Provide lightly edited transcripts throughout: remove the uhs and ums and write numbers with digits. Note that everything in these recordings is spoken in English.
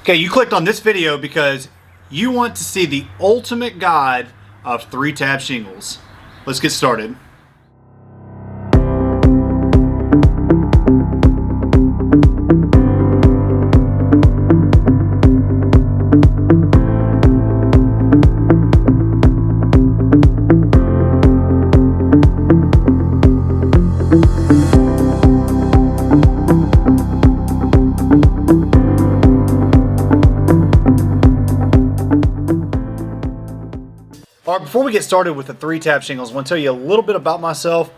Okay, you clicked on this video because you want to see the ultimate guide of 3-tab shingles. Let's get started. All right, before we get started with the 3-tab shingles, I want to tell you a little bit about myself.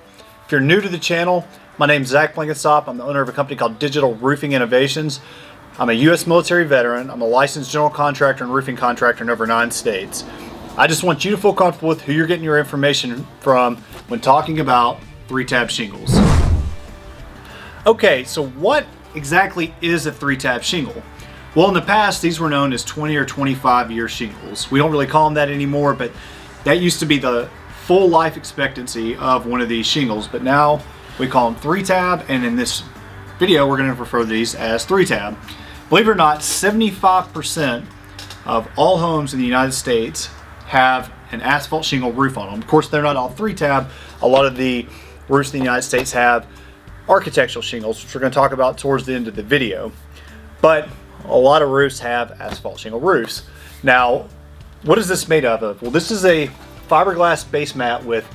If you're new to the channel, my name is Blenkinsopp. I'm the owner of a company called Digital Roofing Innovations. I'm a U.S. military veteran. I'm a licensed general contractor and roofing contractor in over 9 states. I just want you to feel comfortable with who you're getting your information from when talking about 3-tab shingles. Okay, so what exactly is a 3-tab shingle? Well, in the past, these were known as 20 or 25 year shingles. We don't really call them that anymore, but that used to be the full life expectancy of one of these shingles, but now we call them 3-tab, and in this video we're going to refer to these as 3-tab. Believe it or not, 75% of all homes in the United States have an asphalt shingle roof on them. Of course, they're not all 3-tab. A lot of the roofs in the United States have architectural shingles, which we're going to talk about towards the end of the video. But a lot of roofs have asphalt shingle roofs. Now, what is this made of? Well, this is a fiberglass base mat with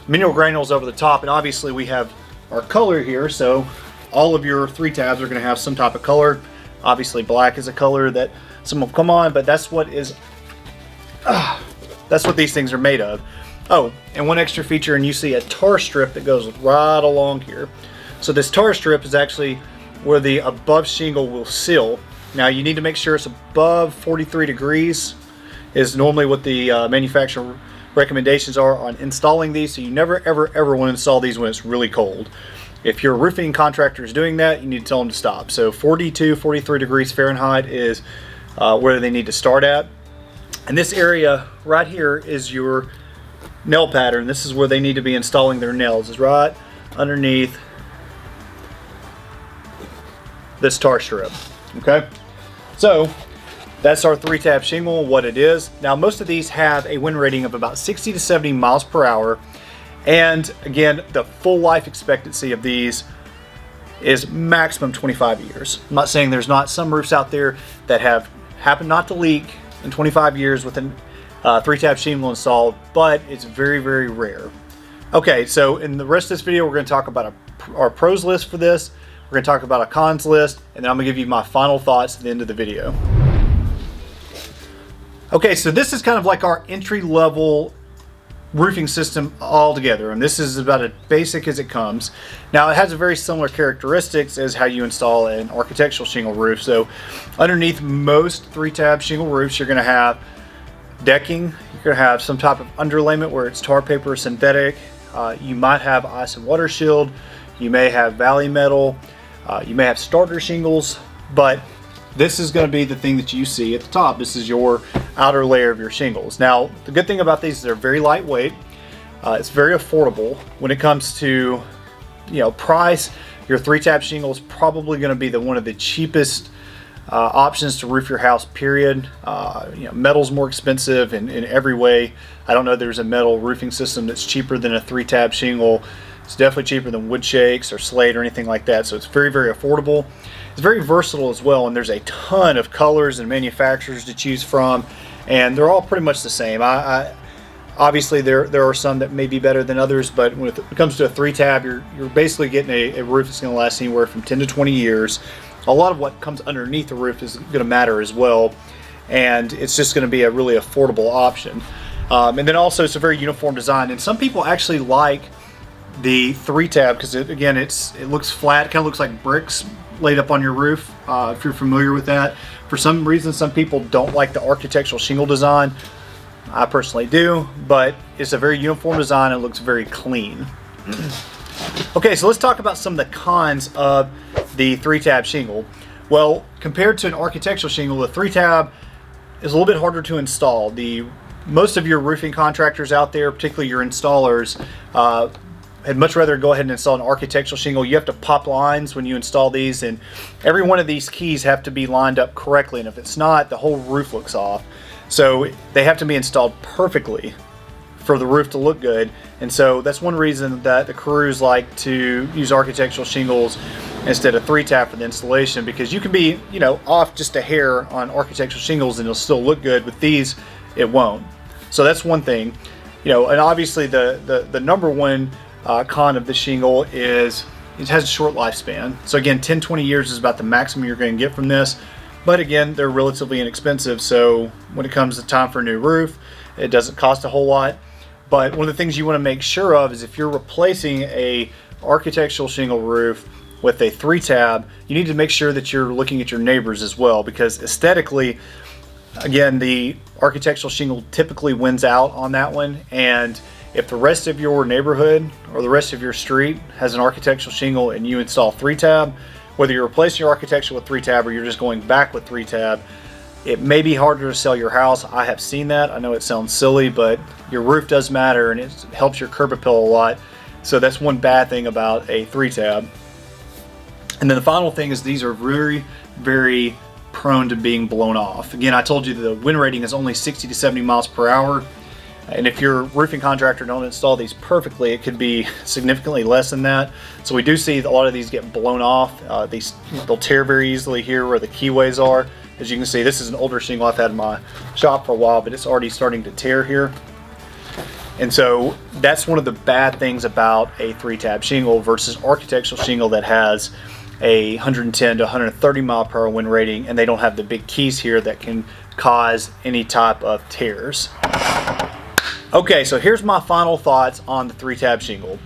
mineral granules over the top, and obviously we have our color here, so all of your 3-tabs are going to have some type of color. Obviously black is a color that some will come on, but that's what these things are made of. Oh, and one extra feature, and you see a tar strip that goes right along here. So this tar strip is actually where the above shingle will seal. Now you need to make sure it's above 43 degrees is normally what the manufacturer recommendations are on installing these, so you never ever want to install these when it's really cold. If your roofing contractor is doing that, you need to tell them to stop. So 42, 43 degrees Fahrenheit is where they need to start at. And this area right here is your nail pattern. This is where they need to be installing their nails, is right underneath this tar strip. Okay, so that's our 3-tab shingle, what it is. Now, most of these have a wind rating of about 60 to 70 miles per hour, and again, the full life expectancy of these is maximum 25 years. I'm not saying there's not some roofs out there that have happened not to leak in 25 years with a 3-tab shingle installed, but it's very rare. Okay, so in the rest of this video, we're going to talk about our pros list for this. We're going to talk about a cons list, and then I'm going to give you my final thoughts at the end of the video. Okay, so this is kind of like our entry-level roofing system altogether, and this is about as basic as it comes. Now, it has a very similar characteristics as how you install an architectural shingle roof. So underneath most 3-tab shingle roofs, you're going to have decking. You're going to have some type of underlayment where it's tar paper or synthetic. You might have ice and water shield. You may have valley metal. You may have starter shingles, but this is going to be the thing that you see at the top. This is your outer layer of your shingles. Now, the good thing about these is they're very lightweight. It's very affordable. When it comes to, price, your 3-tab shingle is probably going to be one of the cheapest options to roof your house, period. Metal's more expensive in every way. I don't know there's a metal roofing system that's cheaper than a 3-tab shingle. It's definitely cheaper than wood shakes or slate or anything like that, so it's very affordable. It's very versatile as well, and there's a ton of colors and manufacturers to choose from, and they're all pretty much the same. Obviously there are some that may be better than others, but when it comes to a 3-tab, you're basically getting a roof that's going to last anywhere from 10 to 20 years. A lot of what comes underneath the roof is going to matter as well, and it's just going to be a really affordable option. And then also it's a very uniform design, and some people actually like the 3-tab because it looks flat. It kind of looks like bricks laid up on your roof, if you're familiar with that. For some reason, some people don't like the architectural shingle design. I personally do, but it's a very uniform design and it looks very clean. Okay, so let's talk about some of the cons of the 3-tab shingle. Well, compared to an architectural shingle, the 3-tab is a little bit harder to install. Most of your roofing contractors out there, particularly your installers, I'd much rather go ahead and install an architectural shingle. You have to pop lines when you install these, and every one of these keys have to be lined up correctly, and if it's not, the whole roof looks off. So they have to be installed perfectly for the roof to look good. And so that's one reason that the crews like to use architectural shingles instead of 3-tab for the installation, because you can be, you know, off just a hair on architectural shingles and it'll still look good. With these, it won't. So that's one thing. You know, and obviously the number one con of the shingle is it has a short lifespan. So again, 10-20 years is about the maximum you're going to get from this. But again, they're relatively inexpensive. So when it comes to time for a new roof, it doesn't cost a whole lot. But one of the things you want to make sure of is if you're replacing a architectural shingle roof with a 3-tab, you need to make sure that you're looking at your neighbors as well, because aesthetically, again, the architectural shingle typically wins out on that one. And if the rest of your neighborhood or the rest of your street has an architectural shingle and you install 3-tab, whether you're replacing your architectural with 3-tab or you're just going back with 3-tab, it may be harder to sell your house. I have seen that. I know it sounds silly, but your roof does matter and it helps your curb appeal a lot. So that's one bad thing about a 3-tab. And then the final thing is these are very, very prone to being blown off. Again, I told you the wind rating is only 60 to 70 miles per hour. And if your roofing contractor don't install these perfectly, it could be significantly less than that. So we do see a lot of these get blown off. They'll tear very easily here where the keyways are. As you can see, this is an older shingle I've had in my shop for a while, but it's already starting to tear here. And so that's one of the bad things about a 3-tab shingle versus architectural shingle that has a 110 to 130 mile per hour wind rating, and they don't have the big keys here that can cause any type of tears. Okay, so here's my final thoughts on the 3-tab shingle.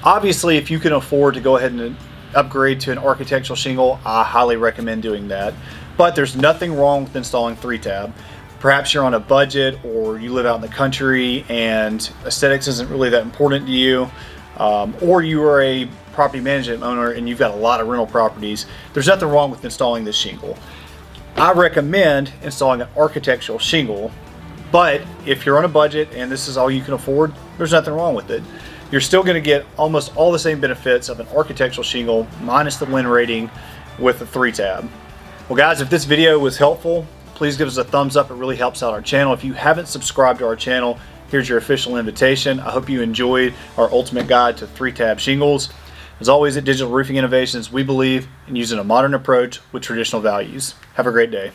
Obviously, if you can afford to go ahead and upgrade to an architectural shingle, I highly recommend doing that. But there's nothing wrong with installing 3-tab. Perhaps you're on a budget or you live out in the country and aesthetics isn't really that important to you, or you are a property management owner and you've got a lot of rental properties. There's nothing wrong with installing this shingle. I recommend installing an architectural shingle, but if you're on a budget and this is all you can afford, there's nothing wrong with it. You're still going to get almost all the same benefits of an architectural shingle minus the wind rating with a 3-tab. Well guys, if this video was helpful, please give us a thumbs up. It really helps out our channel. If you haven't subscribed to our channel, here's your official invitation. I hope you enjoyed our ultimate guide to 3-tab shingles. As always at Digital Roofing Innovations, we believe in using a modern approach with traditional values. Have a great day.